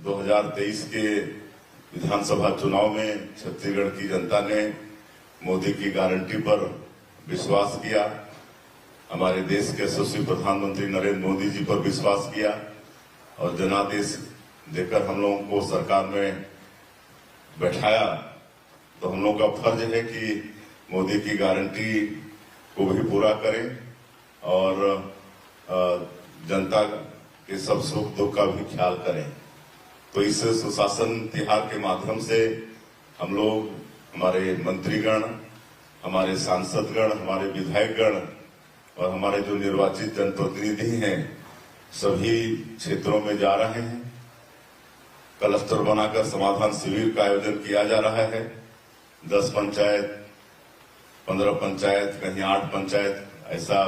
2023 के विधानसभा चुनाव में छत्तीसगढ़ की जनता ने मोदी की गारंटी पर विश्वास किया, हमारे देश के यशस्वी प्रधानमंत्री नरेंद्र मोदी जी पर विश्वास किया और जनादेश देकर हम लोगों को सरकार में बैठाया। तो हम लोग का फर्ज है कि मोदी की गारंटी को भी पूरा करें और जनता के सब सुख दुख का भी ख्याल करें। तो इस सुशासन तिहार के माध्यम से हम लोग, हमारे मंत्रीगण, हमारे सांसदगण, हमारे विधायकगण और हमारे जो निर्वाचित जनप्रतिनिधि हैं, सभी क्षेत्रों में जा रहे हैं। क्लस्टर बनाकर समाधान शिविर का आयोजन किया जा रहा है। 10 पंचायत, 15 पंचायत, कहीं 8 पंचायत, ऐसा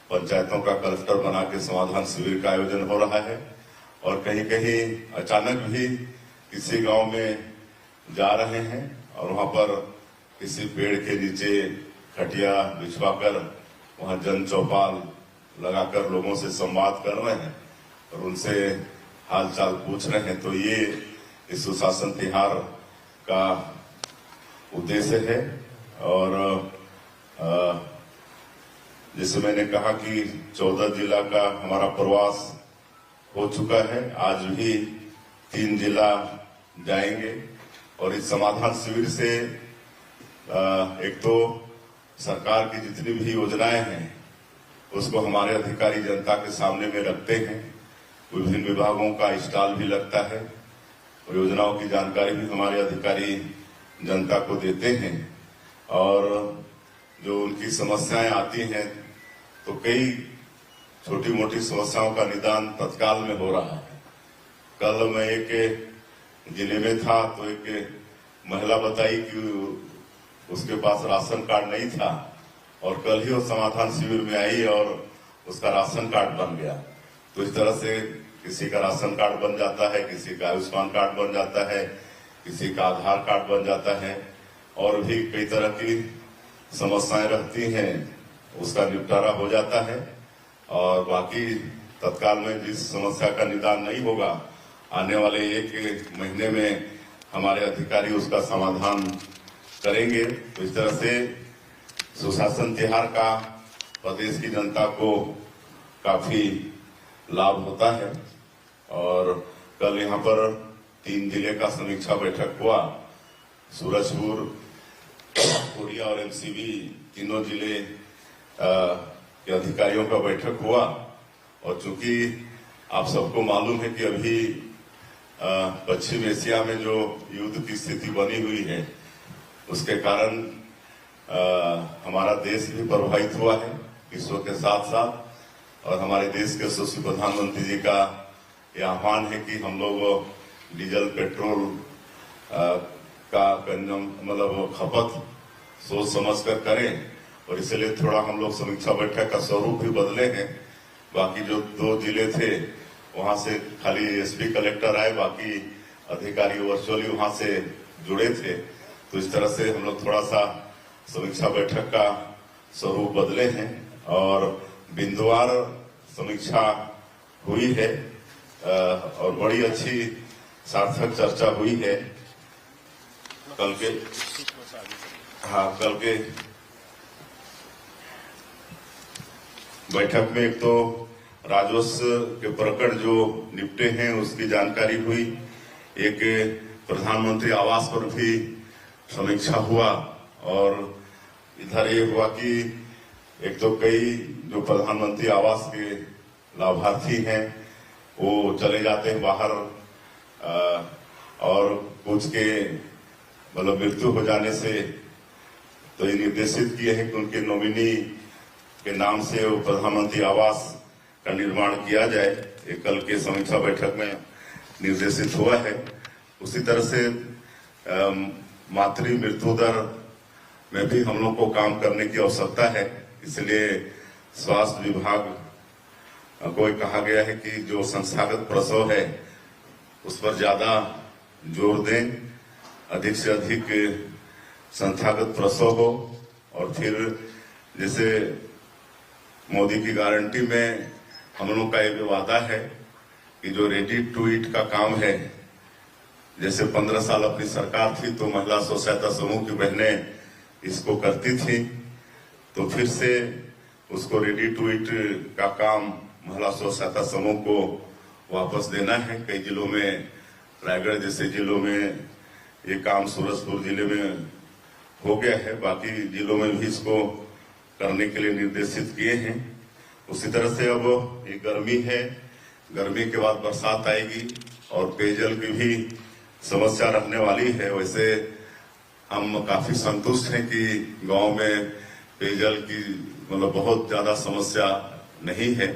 पंचायतों का क्लस्टर बना के समाधान शिविर का आयोजन हो रहा है। और कहीं कहीं अचानक भी किसी गांव में जा रहे हैं और वहां पर किसी पेड़ के नीचे खटिया बिछवाकर वहां जन चौपाल लगाकर लोगों से संवाद कर रहे हैं और उनसे हालचाल पूछ रहे हैं। तो ये इस सुशासन तिहार का उद्देश्य है। और जैसे मैंने कहा कि 14 जिला का हमारा प्रवास हो चुका है, आज भी 3 जिला जाएंगे। और इस समाधान शिविर से एक तो सरकार की जितनी भी योजनाएं हैं उसको हमारे अधिकारी जनता के सामने में रखते हैं। विभिन्न विभागों का स्टॉल भी लगता है और योजनाओं की जानकारी भी हमारे अधिकारी जनता को देते हैं। और जो उनकी समस्याएं आती हैं तो कई छोटी मोटी समस्याओं का निदान तत्काल में हो रहा है। कल मैं एक जिले में था तो एक महिला बताई कि उसके पास राशन कार्ड नहीं था और कल ही वो समाधान शिविर में आई और उसका राशन कार्ड बन गया। तो इस तरह से किसी का राशन कार्ड बन जाता है, किसी का आयुष्मान कार्ड बन जाता है, किसी का आधार कार्ड बन जाता है और भी कई तरह की समस्याएं रहती हैं, उसका निपटारा हो जाता है। और बाकी तत्काल में जिस समस्या का निदान नहीं होगा, आने वाले 1 महीने में हमारे अधिकारी उसका समाधान करेंगे। तो इस तरह से सुशासन तिहार का प्रदेश की जनता को काफी लाभ होता है। और कल यहाँ पर 3 जिले का समीक्षा बैठक हुआ। सूरजपुर, कोरिया और एमसीबी तीनों जिले के अधिकारियों का बैठक हुआ। और चूंकि आप सबको मालूम है कि अभी पश्चिम एशिया में जो युद्ध की स्थिति बनी हुई है उसके कारण हमारा देश भी प्रभावित हुआ है विश्व के साथ साथ। और हमारे देश के यशस्वी प्रधानमंत्री जी का यह आह्वान है कि हम लोग डीजल पेट्रोल का मतलब खपत सोच समझ कर करें। और इसलिए थोड़ा हम लोग समीक्षा बैठक का स्वरूप भी बदले हैं। बाकी जो 2 जिले थे वहां से खाली एसपी कलेक्टर आए, बाकी अधिकारी वर्चुअली वहां से जुड़े थे। तो इस तरह से हम लोग थोड़ा सा समीक्षा बैठक का स्वरूप बदले हैं और बिंदुवार समीक्षा हुई है और बड़ी अच्छी सार्थक चर्चा हुई है। कल के बैठक में एक तो राजस्व के प्रकरण जो निपटे हैं उसकी जानकारी हुई, एक प्रधानमंत्री आवास पर भी समीक्षा हुआ। और इधर ये हुआ कि एक तो कई जो प्रधानमंत्री आवास के लाभार्थी हैं वो चले जाते हैं बाहर और कुछ के मतलब मृत्यु हो जाने से तो ये निर्देशित किए हैं कि उनके नॉमिनी के नाम से वो प्रधानमंत्री आवास का निर्माण किया जाए। ये कल के समीक्षा बैठक में निर्देशित हुआ है। उसी तरह से मातृ मृत्यु दर में भी हम लोग को काम करने की आवश्यकता है। इसलिए स्वास्थ्य विभाग को कहा गया है कि जो संस्थागत प्रसव है उस पर ज्यादा जोर दें, अधिक से अधिक संस्थागत प्रसव हो। और फिर जैसे मोदी की गारंटी में हम लोग का एक वादा है कि जो रेडी टू ईट का काम है जैसे 15 साल अपनी सरकार थी तो महिला स्व सहायता समूह की बहनें इसको करती थी, तो फिर से उसको रेडी टू ईट का काम महिला स्व सहायता समूह को वापस देना है। कई जिलों में, रायगढ़ जैसे जिलों में ये काम सूरजपुर जिले में हो गया है, बाकी जिलों में भी इसको करने के लिए निर्देशित किए हैं। उसी तरह से अब ये गर्मी है, गर्मी के बाद बरसात आएगी और पेयजल की भी समस्या रहने वाली है। वैसे हम काफी संतुष्ट हैं कि गांव में पेयजल की मतलब बहुत ज्यादा समस्या नहीं है।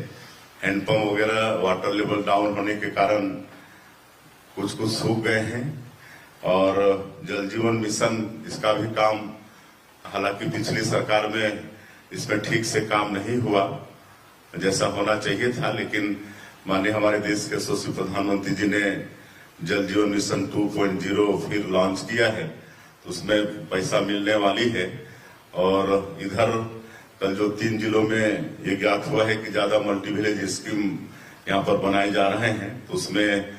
हैंडपंप वगैरह वाटर लेवल डाउन होने के कारण कुछ सूख गए हैं और जल जीवन मिशन इसका भी काम, हालांकि पिछली सरकार में इसमें ठीक से काम नहीं हुआ जैसा होना चाहिए था, लेकिन माननीय हमारे देश के यशस्वी प्रधानमंत्री जी ने जल जीवन मिशन 2.0 फिर लॉन्च किया है, तो उसमें पैसा मिलने वाली है। और इधर कल जो 3 जिलों में ये ज्ञात हुआ है कि ज्यादा मल्टी विलेज स्कीम यहाँ पर बनाए जा रहे हैं, तो उसमें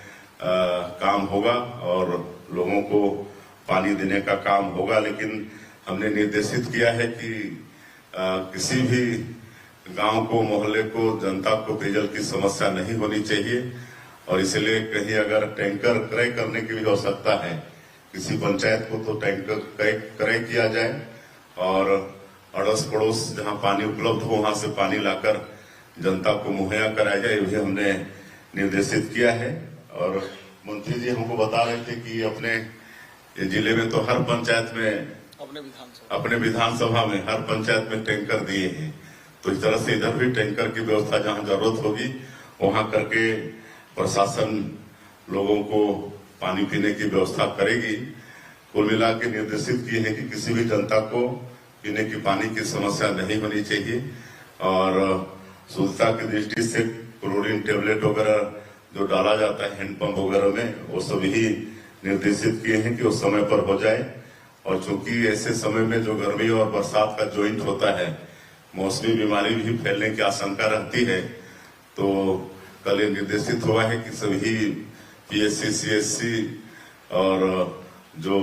काम होगा और लोगों को पानी देने का काम होगा। लेकिन हमने निर्देशित किया है कि किसी भी गांव को, मोहल्ले को, जनता को पेयजल की समस्या नहीं होनी चाहिए और इसलिए कहीं अगर टैंकर क्रय करने की भी आवश्यकता है किसी पंचायत को, तो टैंकर क्रय किया जाए और अड़ोस पड़ोस जहां पानी उपलब्ध हो वहां से पानी लाकर जनता को मुहैया कराया जाए, ये भी हमने निर्देशित किया है। और मंत्री जी हमको बता रहे थे कि अपने जिले में तो हर पंचायत में, अपने विधानसभा में हर पंचायत में टैंकर दिए हैं, तो इस तरह से इधर भी टैंकर की व्यवस्था जहां जरूरत होगी वहां करके प्रशासन लोगों को पानी पीने की व्यवस्था करेगी। कुल मिला के निर्देशित किए हैं कि किसी भी जनता को पीने की पानी की समस्या नहीं होनी चाहिए और शुद्धता की दृष्टि से क्लोरीन टेबलेट वगैरह जो डाला जाता है हैंडपंप वगैरह में, वो सभी निर्देशित किए हैं कि उस समय पर हो जाए। और चूंकि ऐसे समय में जो गर्मी और बरसात का ज्वाइंट होता है, मौसमी बीमारी भी फैलने की आशंका रहती है, तो कल ये निर्देशित हुआ है कि सभी पीएचसी, सीएचसी और जो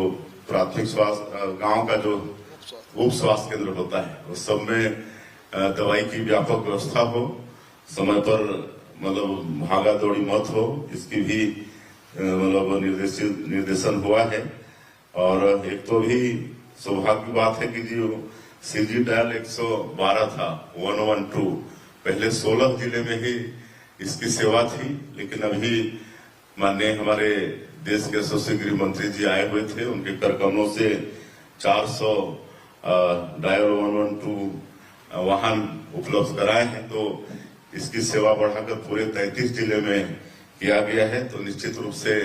प्राथमिक स्वास्थ्य गांव का जो उप स्वास्थ्य केंद्र होता है उस सब में दवाई की व्यापक व्यवस्था हो, समय पर मतलब भागा दौड़ी मत हो, इसकी भी मतलब निर्देशन हुआ है। और एक तो भी सौभाग्य की बात है कि जो सीजी डायल 112 था 112, पहले 16 जिले में ही इसकी सेवा थी, लेकिन अभी माननीय हमारे देश के यशस्वी गृह मंत्री जी आए हुए थे, उनके करकमों से 400 डायल 112 वाहन उपलब्ध कराए हैं, तो इसकी सेवा बढ़ाकर पूरे 33 जिले में किया गया है। तो निश्चित रूप से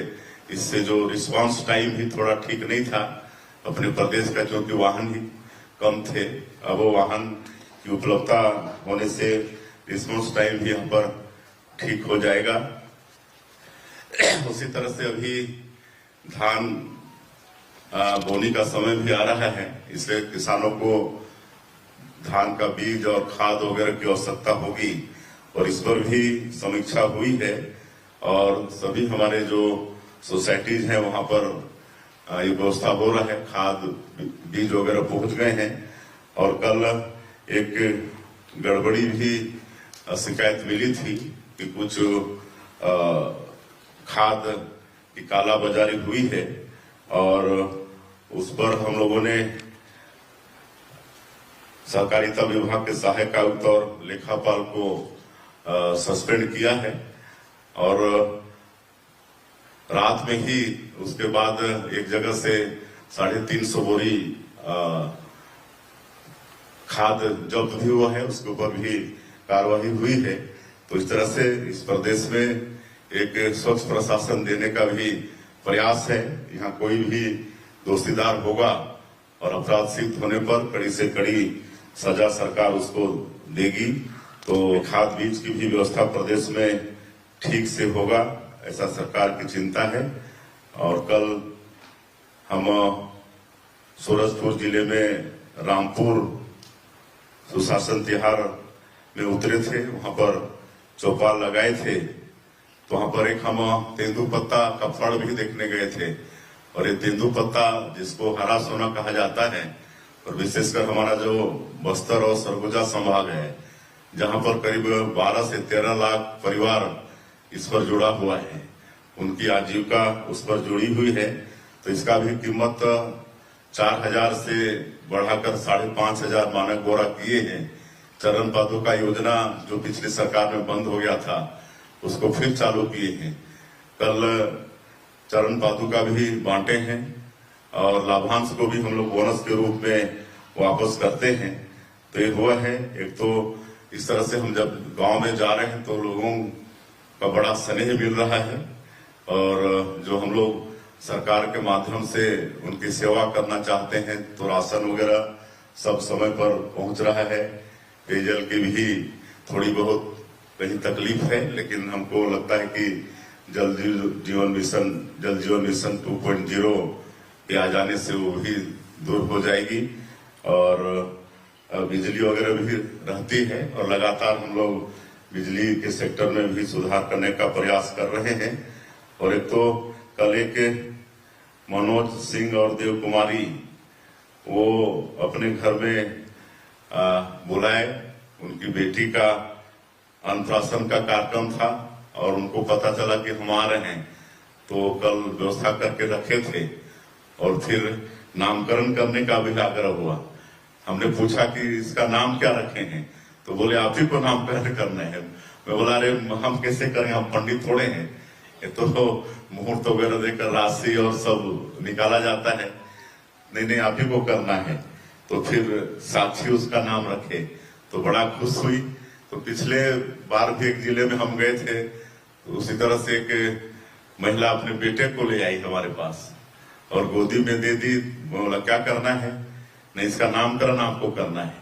इससे जो रिस्पांस टाइम भी थोड़ा ठीक नहीं था अपने प्रदेश का, क्योंकि वाहन ही कम थे, अब वो वाहन की उपलब्धता होने से रिस्पांस टाइम भी यहाँ पर ठीक हो जाएगा। उसी तरह से अभी धान बोनी का समय भी आ रहा है, इसलिए किसानों को धान का बीज और खाद वगैरह की आवश्यकता होगी और इस पर भी समीक्षा हुई है और सभी हमारे जो सोसाइटीज हैं वहां पर ये व्यवस्था हो रहा है, खाद बीज वगैरह पहुंच गए हैं। और कल एक गड़बड़ी भी शिकायत मिली थी कि कुछ खाद की काला बाजारी हुई है और उस पर हम लोगों ने सहकारिता विभाग के सहायक आयुक्त और लेखापाल को सस्पेंड किया है और रात में ही उसके बाद एक जगह से 350 बोरी खाद जब्त भी हुआ है, उसके ऊपर भी कार्रवाई हुई है। तो इस तरह से इस प्रदेश में एक स्वच्छ प्रशासन देने का भी प्रयास है। यहाँ कोई भी दोषीदार होगा और अपराध सिद्ध होने पर कड़ी से कड़ी सजा सरकार उसको देगी। तो खाद बीज की भी व्यवस्था प्रदेश में ठीक से होगा, ऐसा सरकार की चिंता है। और कल हम सूरजपुर जिले में रामपुर सुशासन तिहार में उतरे थे, वहां पर चौपाल लगाए थे, तो वहां पर एक हम तेंदुपत्ता का फड़ भी देखने गए थे। और ये तेंदुपत्ता जिसको हरा सोना कहा जाता है, और विशेषकर हमारा जो बस्तर और सरगुजा संभाग है, जहां पर करीब 12 से 13 लाख परिवार इस पर जुड़ा हुआ है, उनकी आजीविका उस पर जुड़ी हुई है। तो इसका भी कीमत 4,000 से बढ़ाकर 5,500 मानक बोरा किए हैं। चरण पादुका योजना जो पिछली सरकार में बंद हो गया था, उसको फिर चालू किए हैं। कल चरण पादुका भी बांटे हैं और लाभांश को भी हम लोग बोनस के रूप में वापस करते हैं। तो ये हुआ है। एक तो इस तरह से हम जब गांव में जा रहे हैं तो लोगों का बड़ा स्नेह मिल रहा है, और जो हम लोग सरकार के माध्यम से उनकी सेवा करना चाहते हैं तो राशन वगैरह सब समय पर पहुंच रहा है। पेयजल की भी थोड़ी बहुत कहीं तकलीफ है, लेकिन हमको लगता है कि जल जीवन मिशन 2.0 के आ जाने से वो भी दूर हो जाएगी, और बिजली वगैरह भी रहती है। और लगातार हम लोग बिजली के सेक्टर में भी सुधार करने का प्रयास कर रहे हैं। और एक तो कल एक मनोज सिंह और देव कुमारी वो अपने घर में बुलाए, उनकी बेटी का अन्नप्राशन का कार्यक्रम था और उनको पता चला कि हम आ रहे हैं, तो कल व्यवस्था करके रखे थे। और फिर नामकरण करने का भी आग्रह हुआ। हमने पूछा कि इसका नाम क्या रखे हैं, तो बोले आप ही को नामकरण करना है। मैं बोला अरे हम कैसे करें, हम पंडित थोड़े हैं, ये तो मुहूर्त वगैरह देकर राशि और सब निकाला जाता है। नहीं, आप ही को करना है। तो फिर साक्षी उसका नाम रखे, तो बड़ा खुश हुई। तो पिछले बार भी एक जिले में हम गए थे, तो उसी तरह से एक महिला अपने बेटे को ले आई हमारे पास और गोदी में दे दी। बोला क्या करना है, नहीं इसका नामकरण आपको करना है।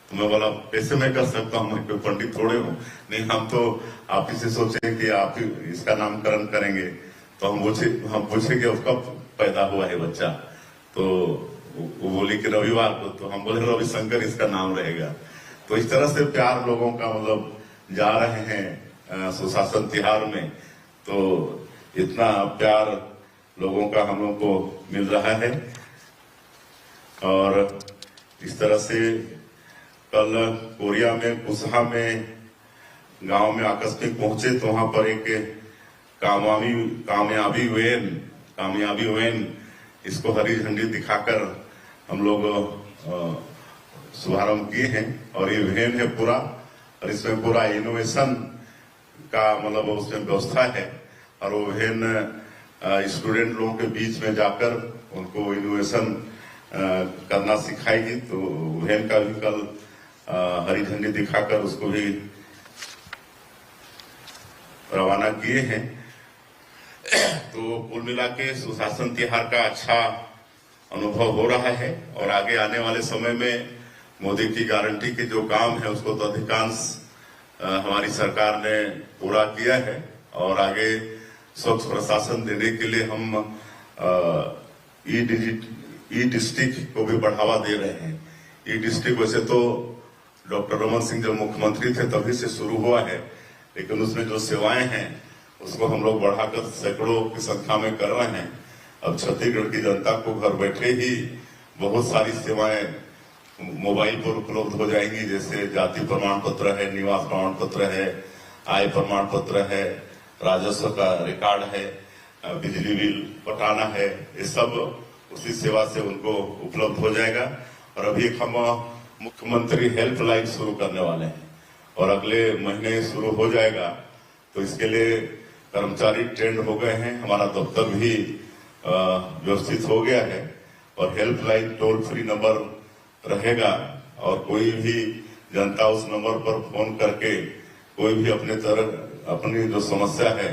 तो मैं बोला कैसे मैं कर सकता हूँ, मैं कोई पंडित थोड़े हूँ। नहीं, हम तो आप ही से सोचे कि आप ही इसका नामकरण करेंगे। तो हम पूछे कि कब पैदा हुआ है बच्चा, तो वो बोली कि रविवार को। तो हम बोले रविशंकर इसका नाम रहेगा। तो इस तरह से प्यार लोगों का मतलब जा रहे हैं सुशासन तिहार में, तो इतना प्यार लोगों का हम लोग को मिल रहा है। और इस तरह से कल कोरिया में कुसहा में गांव में आकस्मिक पहुंचे, तो वहां पर एक कामयाबी वैन इसको हरी झंडी दिखाकर हम लोग शुभारंभ किए हैं। और ये वैन है पूरा, और इसमें पूरा इनोवेशन का मतलब उसमें व्यवस्था है। और वो वैन स्टूडेंट लोगों के बीच में जाकर उनको इनोवेशन करना सिखाएगी। तो वैन का भी कल हरी झंडी दिखाकर उसको भी रवाना किए हैं। तो कुल मिला के सुशासन तिहार का अच्छा अनुभव हो रहा है। और आगे आने वाले समय में मोदी की गारंटी के जो काम है उसको तो अधिकांश हमारी सरकार ने पूरा किया है। और आगे स्वच्छ प्रशासन देने के लिए हम ई डिस्ट्रिक्ट को भी बढ़ावा दे रहे हैं। ई डिस्ट्रिक्ट वैसे तो डॉक्टर रमन सिंह जब मुख्यमंत्री थे तभी से शुरू हुआ है, लेकिन उसमें जो सेवाएं हैं उसको हम लोग बढ़ाकर सैकड़ों की संख्या में कर रहे हैं। अब छत्तीसगढ़ की जनता को घर बैठे ही बहुत सारी सेवाएं मोबाइल पर उपलब्ध हो जाएंगी, जैसे जाति प्रमाण पत्र है, निवास प्रमाण पत्र है, आय प्रमाण पत्र है, राजस्व का रिकॉर्ड है, बिजली बिल पटाना है, ये सब उसी सेवा से उनको उपलब्ध हो जाएगा। और अभी हम मुख्यमंत्री हेल्पलाइन शुरू करने वाले हैं और अगले महीने शुरू हो जाएगा। तो इसके लिए कर्मचारी ट्रेंड हो गए हैं, हमारा दफ्तर भी व्यवस्थित हो गया है और हेल्पलाइन टोल फ्री नंबर रहेगा। और कोई भी जनता उस नंबर पर फोन करके कोई भी अपनी जो समस्या है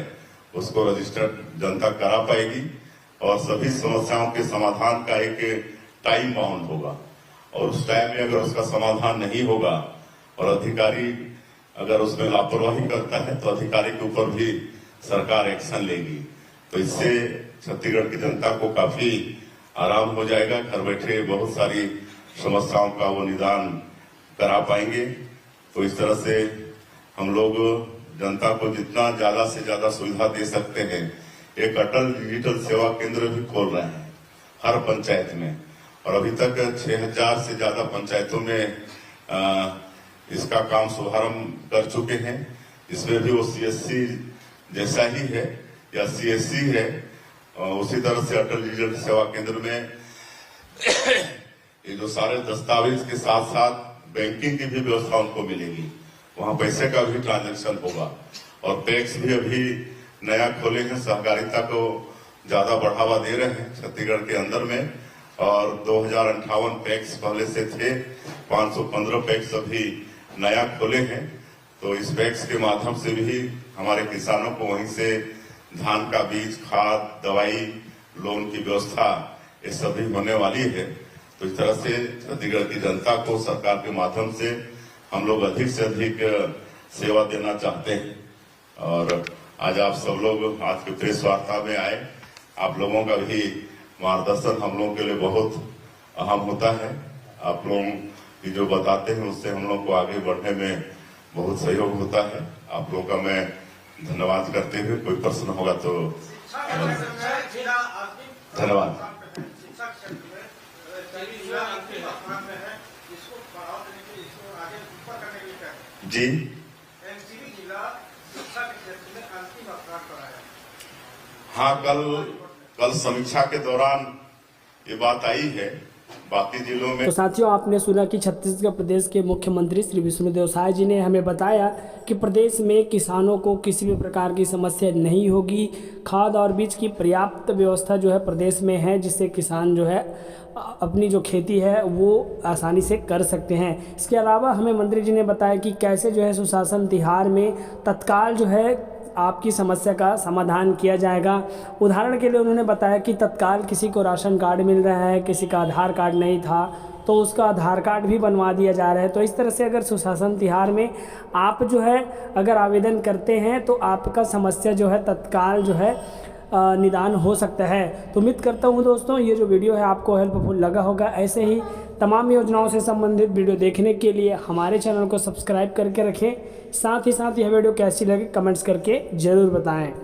उसको रजिस्टर्ड जनता करा पाएगी। और सभी समस्याओं के समाधान का एक टाइम बाउंड होगा, और उस टाइम में अगर उसका समाधान नहीं होगा और अधिकारी अगर उसमें लापरवाही करता है तो अधिकारी के ऊपर भी सरकार एक्शन लेगी। तो इससे छत्तीसगढ़ की जनता को काफी आराम हो जाएगा, घर बैठे बहुत सारी समस्याओं का वो निदान करा पाएंगे। तो इस तरह से हम लोग जनता को जितना ज्यादा से ज्यादा सुविधा दे सकते हैं, एक अटल डिजिटल सेवा केंद्र भी खोल रहे हैं। हर पंचायत में, और अभी तक 6000 से ज्यादा पंचायतों में इसका काम शुभारंभ कर चुके हैं। इसमें भी वो CSC जैसा ही है या CSC है, उसी तरह से अटल डिजिटल सेवा केंद्र में ये जो सारे दस्तावेज के साथ साथ बैंकिंग की भी व्यवस्था उनको मिलेगी, वहां पैसे का भी ट्रांजैक्शन होगा। और पैक्स भी अभी नया खोले हैं, सहकारिता को ज्यादा बढ़ावा दे रहे हैं छत्तीसगढ़ के अंदर में, और 2058 पैक्स पहले से थे, 515 पैक्स अभी नया खोले हैं। तो इस पैक्स के माध्यम से भी हमारे किसानों को वहीं से धान का बीज, खाद, दवाई, लोन की व्यवस्था ये सभी होने वाली है। तो इस तरह से छत्तीसगढ़ की जनता को सरकार के माध्यम से हम लोग अधिक से अधिक सेवा देना चाहते हैं। और आज आप सब लोग आज के प्रेस वार्ता में आए, आप लोगों का भी मार्गदर्शन हम लोगों के लिए बहुत अहम होता है। आप लोग की जो बताते हैं उससे हम लोग को आगे बढ़ने में बहुत सहयोग होता है। आप लोगों का मैं धन्यवाद करते हुए, कोई प्रश्न होगा तो धन्यवाद। जी हाँ, कल समीक्षा के दौरान ये बात आई है। बाकी जिलों में तो साथियों, आपने सुना कि छत्तीसगढ़ प्रदेश के मुख्यमंत्री श्री विष्णुदेव साय जी ने हमें बताया कि प्रदेश में किसानों को किसी भी प्रकार की समस्या नहीं होगी। खाद और बीज की पर्याप्त व्यवस्था जो है प्रदेश में है, जिससे किसान जो है अपनी जो खेती है वो आसानी से कर सकते हैं। इसके अलावा हमें मंत्री जी ने बताया कि कैसे जो है सुशासन तिहार में तत्काल जो है आपकी समस्या का समाधान किया जाएगा। उदाहरण के लिए उन्होंने बताया कि तत्काल किसी को राशन कार्ड मिल रहा है, किसी का आधार कार्ड नहीं था तो उसका आधार कार्ड भी बनवा दिया जा रहा है। तो इस तरह से अगर सुशासन तिहार में आप जो है अगर आवेदन करते हैं तो आपका समस्या जो है तत्काल जो है निदान हो सकता है। तो उम्मीद करता हूँ दोस्तों ये जो वीडियो है आपको हेल्पफुल लगा होगा। ऐसे ही तमाम योजनाओं से संबंधित वीडियो देखने के लिए हमारे चैनल को सब्सक्राइब करके रखें। साथ ही साथ यह वीडियो कैसी लगी कमेंट्स करके ज़रूर बताएं।